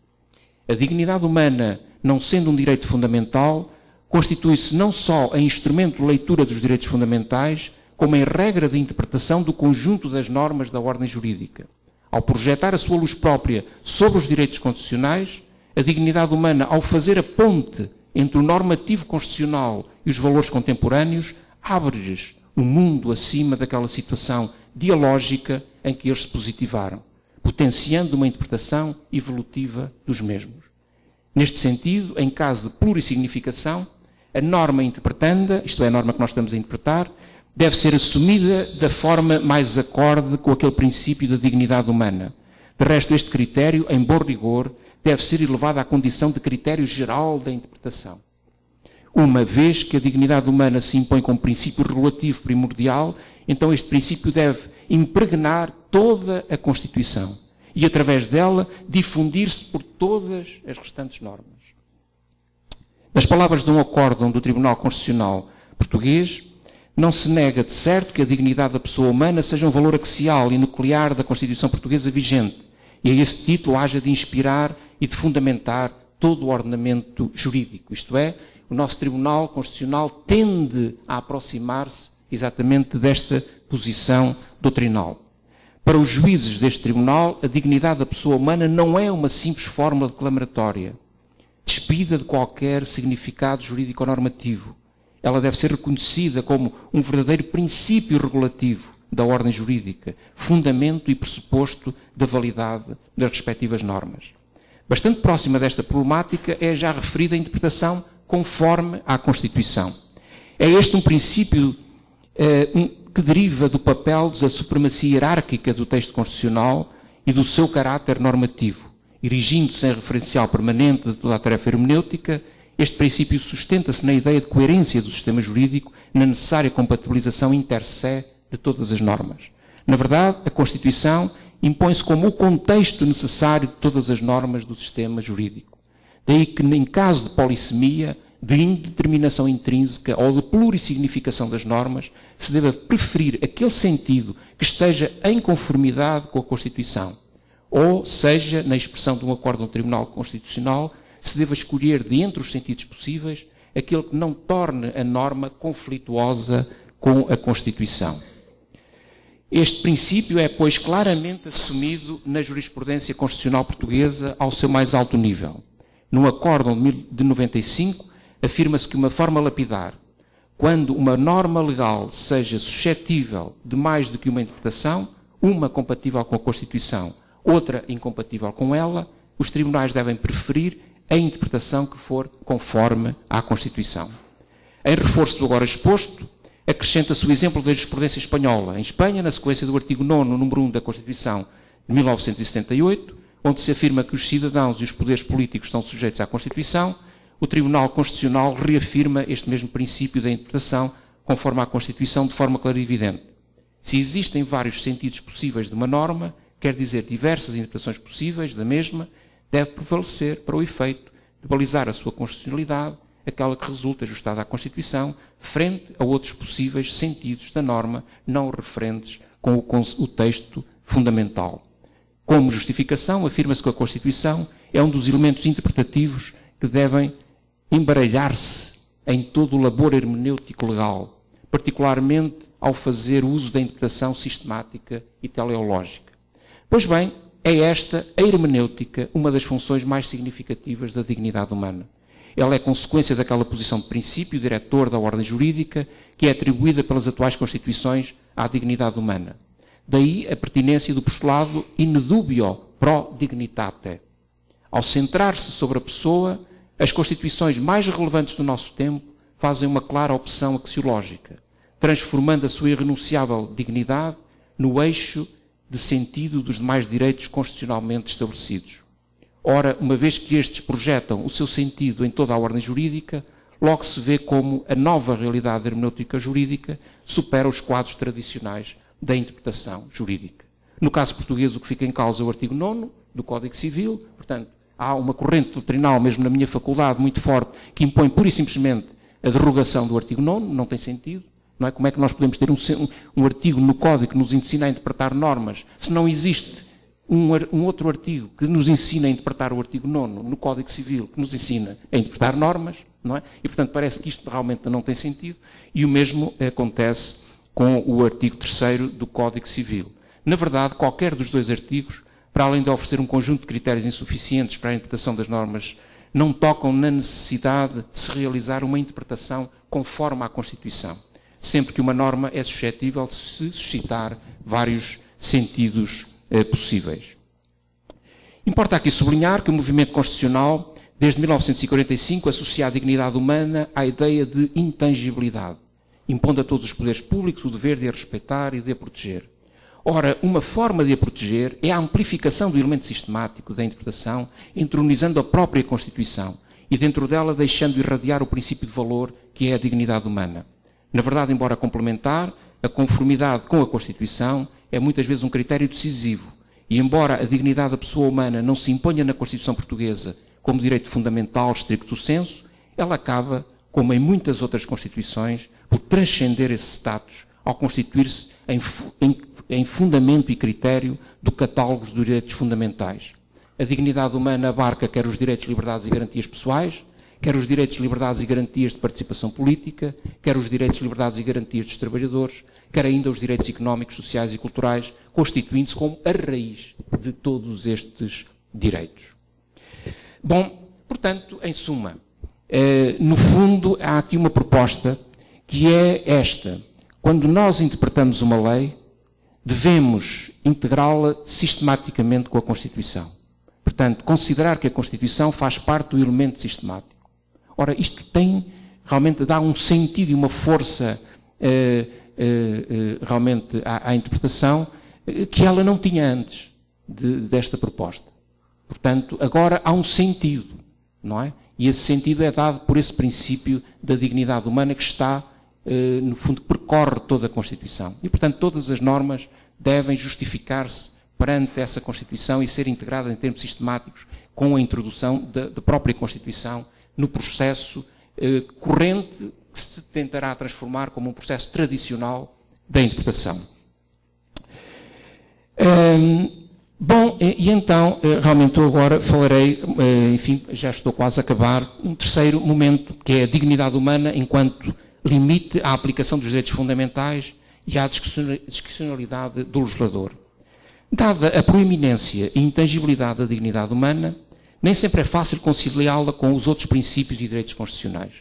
Speaker 1: A dignidade humana, não sendo um direito fundamental, constitui-se não só em instrumento de leitura dos direitos fundamentais, como em regra de interpretação do conjunto das normas da ordem jurídica. Ao projetar a sua luz própria sobre os direitos constitucionais, a dignidade humana, ao fazer a ponte entre o normativo constitucional e os valores contemporâneos, abre-lhes o mundo acima daquela situação dialógica em que eles se positivaram, potenciando uma interpretação evolutiva dos mesmos. Neste sentido, em caso de plurissignificação, a norma interpretanda, isto é, a norma que nós estamos a interpretar, deve ser assumida da forma mais acorde com aquele princípio da dignidade humana. De resto, este critério, em bom rigor, deve ser elevado à condição de critério geral da interpretação. Uma vez que a dignidade humana se impõe como princípio regulativo primordial, então este princípio deve impregnar toda a Constituição e, através dela, difundir-se por todas as restantes normas. Nas palavras de um acórdão do Tribunal Constitucional português, não se nega de certo que a dignidade da pessoa humana seja um valor axial e nuclear da Constituição portuguesa vigente, e a esse título haja de inspirar e de fundamentar todo o ordenamento jurídico. Isto é, o nosso Tribunal Constitucional tende a aproximar-se exatamente desta posição doutrinal. Para os juízes deste Tribunal, a dignidade da pessoa humana não é uma simples fórmula declamatória, despida de qualquer significado jurídico-normativo. Ela deve ser reconhecida como um verdadeiro princípio regulativo da ordem jurídica, fundamento e pressuposto da validade das respectivas normas. Bastante próxima desta problemática é a já referida interpretação conforme à Constituição. É este um princípio que deriva do papel da supremacia hierárquica do texto constitucional e do seu caráter normativo. Erigindo-se em referencial permanente de toda a tarefa hermenêutica, este princípio sustenta-se na ideia de coerência do sistema jurídico, na necessária compatibilização inter se de todas as normas. Na verdade, a Constituição impõe-se como o contexto necessário de todas as normas do sistema jurídico. Daí que, em caso de polissemia, de indeterminação intrínseca ou de plurissignificação das normas, se deva preferir aquele sentido que esteja em conformidade com a Constituição. Ou seja, na expressão de um acórdão do Tribunal Constitucional, se deva escolher de entre os sentidos possíveis aquele que não torne a norma conflituosa com a Constituição. Este princípio é, pois, claramente assumido na jurisprudência constitucional portuguesa ao seu mais alto nível. No acórdão de 95, afirma-se que uma forma lapidar, quando uma norma legal seja suscetível de mais do que uma interpretação, uma compatível com a Constituição, outra incompatível com ela, os tribunais devem preferir a interpretação que for conforme à Constituição. Em reforço do agora exposto, acrescenta-se o exemplo da jurisprudência espanhola. Em Espanha, na sequência do artigo 9º, número 1 da Constituição de 1978, onde se afirma que os cidadãos e os poderes políticos estão sujeitos à Constituição, o Tribunal Constitucional reafirma este mesmo princípio da interpretação conforme à Constituição de forma clara e evidente. Se existem vários sentidos possíveis de uma norma, quer dizer diversas interpretações possíveis da mesma, deve prevalecer para o efeito de balizar a sua constitucionalidade, aquela que resulta ajustada à Constituição, frente a outros possíveis sentidos da norma não referentes com o texto fundamental. Como justificação, afirma-se que a Constituição é um dos elementos interpretativos que devem embaralhar-se em todo o labor hermenêutico legal, particularmente ao fazer uso da interpretação sistemática e teleológica. Pois bem, é esta a hermenêutica uma das funções mais significativas da dignidade humana. Ela é consequência daquela posição de princípio diretor da ordem jurídica que é atribuída pelas atuais Constituições à dignidade humana. Daí a pertinência do postulado in dubio pro dignitate. Ao centrar-se sobre a pessoa, as Constituições mais relevantes do nosso tempo fazem uma clara opção axiológica, transformando a sua irrenunciável dignidade no eixo de sentido dos demais direitos constitucionalmente estabelecidos. Ora, uma vez que estes projetam o seu sentido em toda a ordem jurídica, logo se vê como a nova realidade hermenêutica jurídica supera os quadros tradicionais da interpretação jurídica. No caso português, o que fica em causa é o artigo 9º do Código Civil, portanto, há uma corrente doutrinal, mesmo na minha faculdade, muito forte, que impõe pura e simplesmente a derrogação do artigo 9º, não tem sentido. Não é? Como é que nós podemos ter um artigo no Código que nos ensina a interpretar normas, se não existe um outro artigo que nos ensina a interpretar o artigo 9º no Código Civil, que nos ensina a interpretar normas, não é? E, portanto, parece que isto realmente não tem sentido, e o mesmo acontece com o artigo 3º do Código Civil. Na verdade, qualquer dos dois artigos, para além de oferecer um conjunto de critérios insuficientes para a interpretação das normas, não tocam na necessidade de se realizar uma interpretação conforme à Constituição, sempre que uma norma é suscetível de se suscitar vários sentidos possíveis. Importa aqui sublinhar que o movimento constitucional, desde 1945, associa a dignidade humana à ideia de intangibilidade, impondo a todos os poderes públicos o dever de a respeitar e de a proteger. Ora, uma forma de a proteger é a amplificação do elemento sistemático da interpretação, entronizando a própria Constituição e dentro dela deixando irradiar o princípio de valor que é a dignidade humana. Na verdade, embora complementar, a conformidade com a Constituição é muitas vezes um critério decisivo e, embora a dignidade da pessoa humana não se imponha na Constituição portuguesa como direito fundamental stricto sensu, ela acaba, como em muitas outras Constituições, por transcender esse status ao constituir-se em fundamento e critério do catálogo dos direitos fundamentais. A dignidade humana abarca quer os direitos, liberdades e garantias pessoais, quer os direitos, liberdades e garantias de participação política, quer os direitos, liberdades e garantias dos trabalhadores, quer ainda os direitos económicos, sociais e culturais, constituindo-se como a raiz de todos estes direitos. Bom, portanto, em suma, no fundo, há aqui uma proposta que é esta. Quando nós interpretamos uma lei, devemos integrá-la sistematicamente com a Constituição. Portanto, considerar que a Constituição faz parte do elemento sistemático. Ora, isto realmente dá um sentido e uma força realmente à interpretação que ela não tinha antes desta proposta. Portanto, agora há um sentido, não é? E esse sentido é dado por esse princípio da dignidade humana que está, no fundo, percorre toda a Constituição. E, portanto, todas as normas devem justificar-se perante essa Constituição e ser integrada em termos sistemáticos com a introdução da própria Constituição no processo corrente que se tentará transformar como um processo tradicional da interpretação. Bom, e então, realmente eu agora falarei, enfim, já estou quase a acabar, um terceiro momento, que é a dignidade humana enquanto limite à aplicação dos direitos fundamentais e à discricionalidade do legislador. Dada a proeminência e intangibilidade da dignidade humana, nem sempre é fácil conciliá-la com os outros princípios e direitos constitucionais.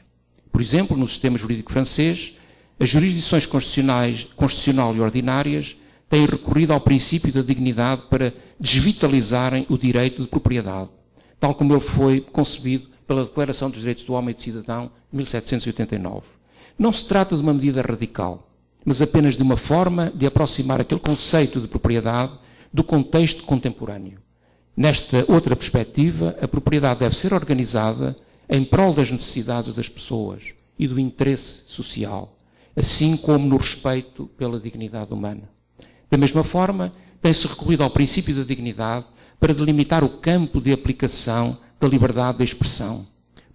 Speaker 1: Por exemplo, no sistema jurídico francês, as jurisdições constitucional e ordinárias têm recorrido ao princípio da dignidade para desvitalizarem o direito de propriedade, tal como ele foi concebido pela Declaração dos Direitos do Homem e do Cidadão de 1789. Não se trata de uma medida radical, mas apenas de uma forma de aproximar aquele conceito de propriedade do contexto contemporâneo. Nesta outra perspectiva, a propriedade deve ser organizada em prol das necessidades das pessoas e do interesse social, assim como no respeito pela dignidade humana. Da mesma forma, tem-se recorrido ao princípio da dignidade para delimitar o campo de aplicação da liberdade de expressão,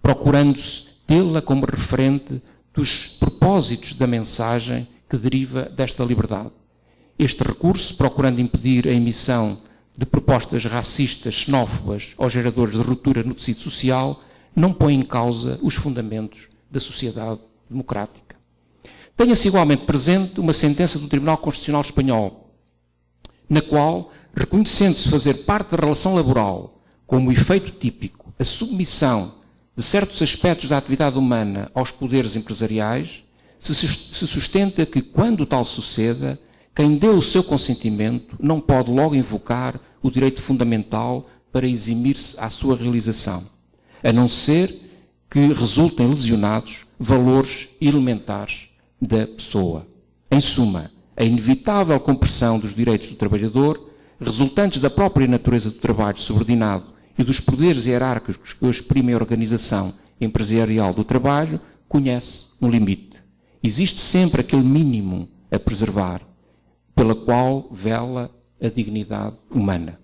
Speaker 1: procurando-se tê-la como referente dos propósitos da mensagem que deriva desta liberdade. Este recurso, procurando impedir a emissão de propostas racistas, xenófobas ou geradores de ruptura no tecido social, não põe em causa os fundamentos da sociedade democrática. Tenha-se igualmente presente uma sentença do Tribunal Constitucional Espanhol, na qual, reconhecendo-se fazer parte da relação laboral como efeito típico a submissão de certos aspectos da atividade humana aos poderes empresariais, se sustenta que, quando tal suceda, quem deu o seu consentimento não pode logo invocar o direito fundamental para eximir-se à sua realização, a não ser que resultem lesionados valores elementares da pessoa. Em suma, a inevitável compressão dos direitos do trabalhador, resultantes da própria natureza do trabalho subordinado e dos poderes hierárquicos que exprimem a organização empresarial do trabalho, conhece um limite. Existe sempre aquele mínimo a preservar, pela qual vela a dignidade humana.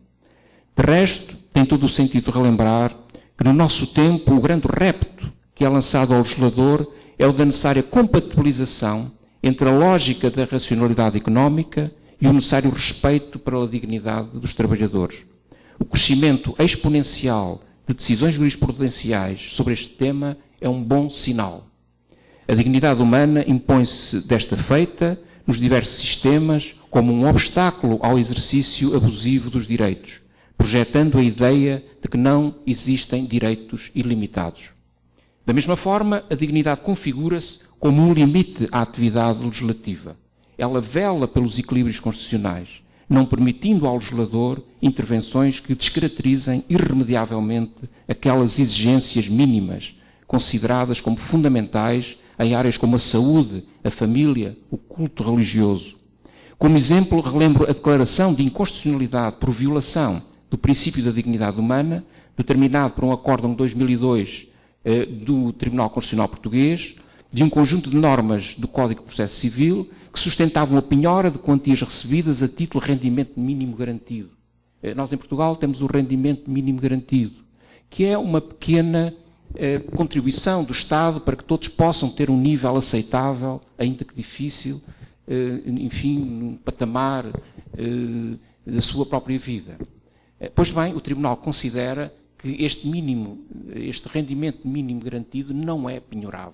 Speaker 1: De resto, tem todo o sentido relembrar que no nosso tempo o grande repto que é lançado ao legislador é o da necessária compatibilização entre a lógica da racionalidade económica e o necessário respeito pela dignidade dos trabalhadores. O crescimento exponencial de decisões jurisprudenciais sobre este tema é um bom sinal. A dignidade humana impõe-se desta feita nos diversos sistemas como um obstáculo ao exercício abusivo dos direitos, projetando a ideia de que não existem direitos ilimitados. Da mesma forma, a dignidade configura-se como um limite à atividade legislativa. Ela vela pelos equilíbrios constitucionais, não permitindo ao legislador intervenções que descaracterizem irremediavelmente aquelas exigências mínimas, consideradas como fundamentais em áreas como a saúde, a família, o culto religioso. Como exemplo, relembro a declaração de inconstitucionalidade por violação do princípio da dignidade humana, determinado por um acórdão de 2002 do Tribunal Constitucional Português, de um conjunto de normas do Código de Processo Civil que sustentavam a penhora de quantias recebidas a título de rendimento mínimo garantido. Nós em Portugal temos o rendimento mínimo garantido, que é uma pequena contribuição do Estado para que todos possam ter um nível aceitável, ainda que difícil, enfim, num patamar da sua própria vida. Pois bem, o Tribunal considera que este rendimento mínimo garantido não é penhorável.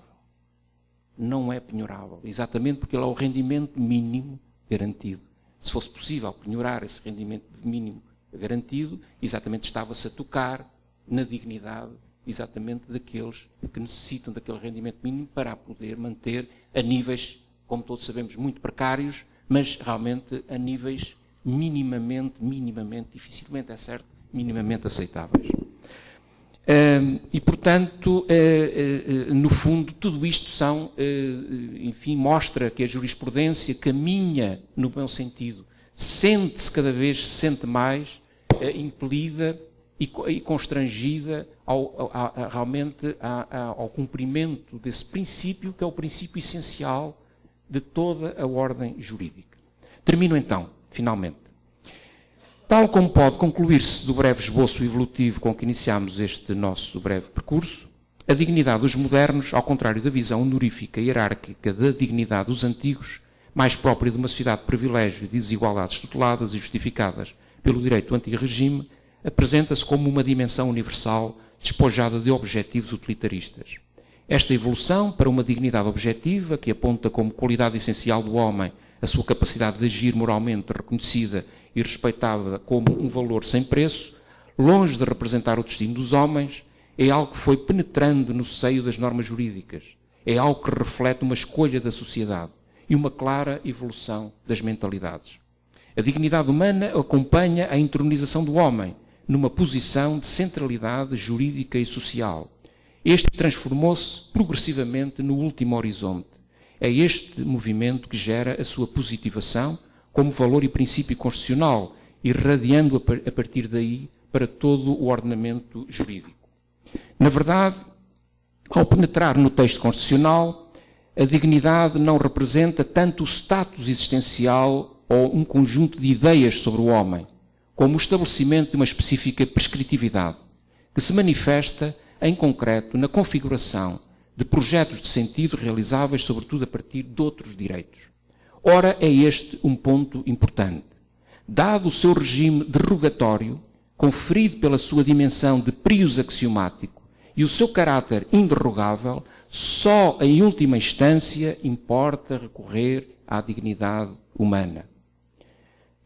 Speaker 1: Não é penhorável, exatamente porque ele é o rendimento mínimo garantido. Se fosse possível penhorar esse rendimento mínimo garantido, exatamente estava-se a tocar na dignidade exatamente daqueles que necessitam daquele rendimento mínimo para poder manter a níveis, como todos sabemos, muito precários, mas realmente a níveis minimamente, dificilmente é certo, minimamente aceitáveis. E, portanto, no fundo, tudo isto enfim, mostra que a jurisprudência caminha no bom sentido, sente-se cada vez, se sente mais impelida e constrangida realmente ao cumprimento desse princípio, que é o princípio essencial de toda a ordem jurídica. Termino então, finalmente. Tal como pode concluir-se do breve esboço evolutivo com que iniciámos este nosso breve percurso, a dignidade dos modernos, ao contrário da visão honorífica e hierárquica da dignidade dos antigos, mais própria de uma sociedade de privilégio e de desigualdades tuteladas e justificadas pelo direito anti-regime, apresenta-se como uma dimensão universal despojada de objetivos utilitaristas. Esta evolução para uma dignidade objetiva, que aponta como qualidade essencial do homem a sua capacidade de agir moralmente reconhecida e respeitada como um valor sem preço, longe de representar o destino dos homens, é algo que foi penetrando no seio das normas jurídicas. É algo que reflete uma escolha da sociedade e uma clara evolução das mentalidades. A dignidade humana acompanha a entronização do homem numa posição de centralidade jurídica e social. Este transformou-se progressivamente no último horizonte. É este movimento que gera a sua positivação como valor e princípio constitucional, irradiando a partir daí para todo o ordenamento jurídico. Na verdade, ao penetrar no texto constitucional, a dignidade não representa tanto o status existencial ou um conjunto de ideias sobre o homem, como o estabelecimento de uma específica prescritividade, que se manifesta, em concreto, na configuração de projetos de sentido realizáveis, sobretudo a partir de outros direitos. Ora, é este um ponto importante. Dado o seu regime derogatório, conferido pela sua dimensão de prius axiomático e o seu caráter inderrogável, só em última instância importa recorrer à dignidade humana.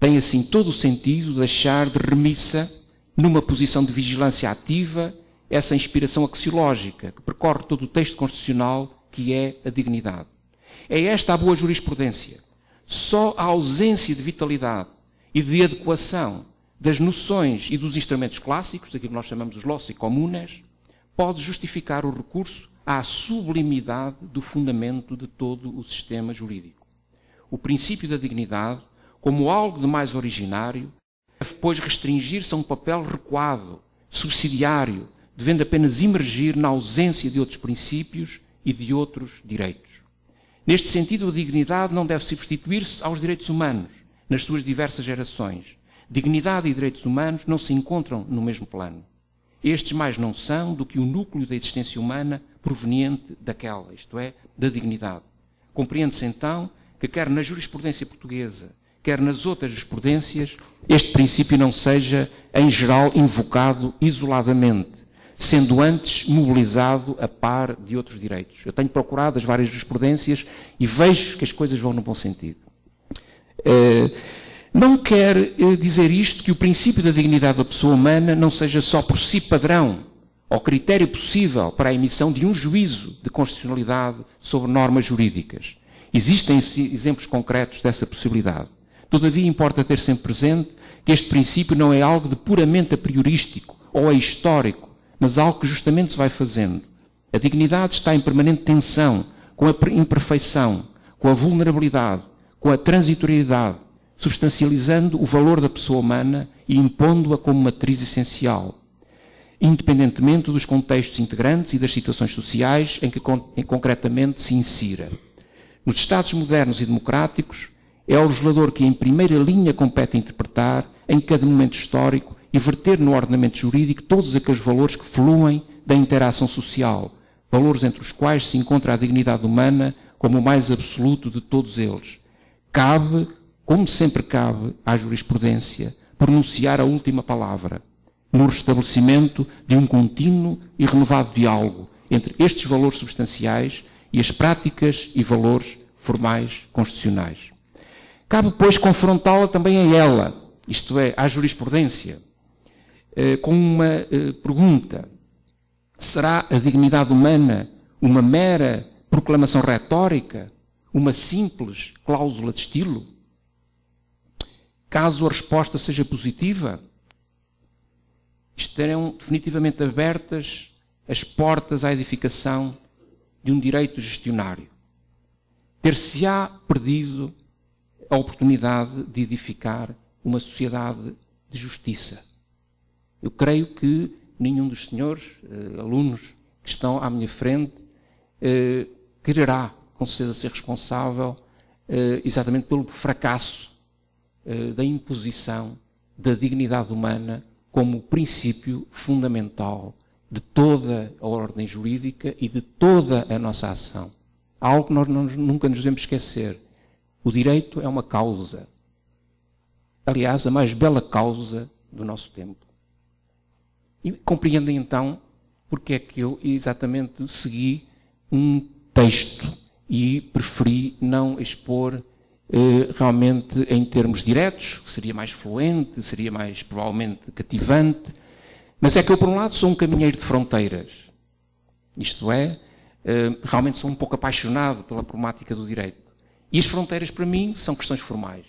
Speaker 1: Tem assim todo o sentido deixar de remissa, numa posição de vigilância ativa, essa inspiração axiológica que percorre todo o texto constitucional, que é a dignidade. É esta a boa jurisprudência. Só a ausência de vitalidade e de adequação das noções e dos instrumentos clássicos, daquilo que nós chamamos os loci comunes, pode justificar o recurso à sublimidade do fundamento de todo o sistema jurídico. O princípio da dignidade, como algo de mais originário, deve, pois, restringir-se a um papel recuado, subsidiário, devendo apenas emergir na ausência de outros princípios e de outros direitos. Neste sentido, a dignidade não deve substituir-se aos direitos humanos, nas suas diversas gerações. Dignidade e direitos humanos não se encontram no mesmo plano. Estes mais não são do que o núcleo da existência humana proveniente daquela, isto é, da dignidade. Compreende-se então que quer na jurisprudência portuguesa, quer nas outras jurisprudências, este princípio não seja, em geral, invocado isoladamente, sendo antes mobilizado a par de outros direitos. Eu tenho procurado as várias jurisprudências e vejo que as coisas vão no bom sentido. Não quer dizer isto que o princípio da dignidade da pessoa humana não seja só por si padrão ou critério possível para a emissão de um juízo de constitucionalidade sobre normas jurídicas. Existem exemplos concretos dessa possibilidade. Todavia, importa ter sempre presente que este princípio não é algo de puramente a priorístico ou ahistórico, mas algo que justamente se vai fazendo. A dignidade está em permanente tensão com a imperfeição, com a vulnerabilidade, com a transitoriedade, substancializando o valor da pessoa humana e impondo-a como matriz essencial, independentemente dos contextos integrantes e das situações sociais em que concretamente se insira. Nos Estados modernos e democráticos, é ao legislador que em primeira linha compete interpretar, em cada momento histórico, e verter no ordenamento jurídico todos aqueles valores que fluem da interação social, valores entre os quais se encontra a dignidade humana como o mais absoluto de todos eles. Cabe, como sempre cabe, à jurisprudência, pronunciar a última palavra, no restabelecimento de um contínuo e renovado diálogo entre estes valores substanciais e as práticas e valores formais constitucionais. Cabe, pois, confrontá-la também a ela, isto é, à jurisprudência, com uma pergunta. Será a dignidade humana uma mera proclamação retórica, uma simples cláusula de estilo? Caso a resposta seja positiva, estarão definitivamente abertas as portas à edificação de um direito gestionário. Ter-se-á perdido a oportunidade de edificar uma sociedade de justiça. Eu creio que nenhum dos senhores, alunos que estão à minha frente, quererá, com certeza, ser responsável exatamente pelo fracasso da imposição da dignidade humana como princípio fundamental de toda a ordem jurídica e de toda a nossa ação. Há algo que nós nunca nos devemos esquecer. O direito é uma causa. Aliás, a mais bela causa do nosso tempo. E compreendem então porque é que eu exatamente segui um texto e preferi não expor realmente em termos diretos, que seria mais fluente, seria mais provavelmente cativante. Mas é que eu, por um lado, sou um caminheiro de fronteiras. Isto é, realmente sou um pouco apaixonado pela problemática do direito. E as fronteiras, para mim, são questões formais,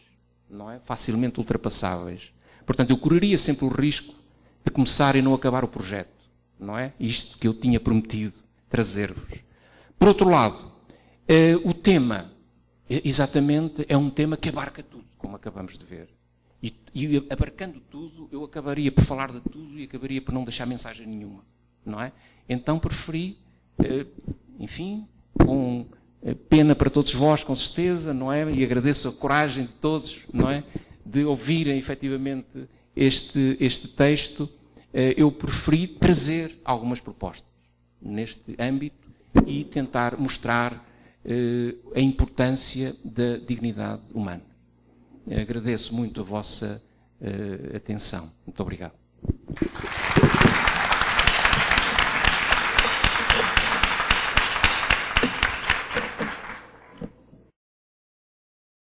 Speaker 1: não é? Facilmente ultrapassáveis. Portanto, eu correria sempre o risco de começar e não acabar o projeto, não é? Isto que eu tinha prometido trazer-vos. Por outro lado, o tema, exatamente, é um tema que abarca tudo, como acabamos de ver. E abarcando tudo, eu acabaria por falar de tudo e acabaria por não deixar mensagem nenhuma, não é? Então preferi, enfim, com pena para todos vós, com certeza, não é? E agradeço a coragem de todos, não é? De ouvirem efetivamente este texto. Eu preferi trazer algumas propostas neste âmbito e tentar mostrar a importância da dignidade humana. Agradeço muito a vossa atenção. Muito obrigado.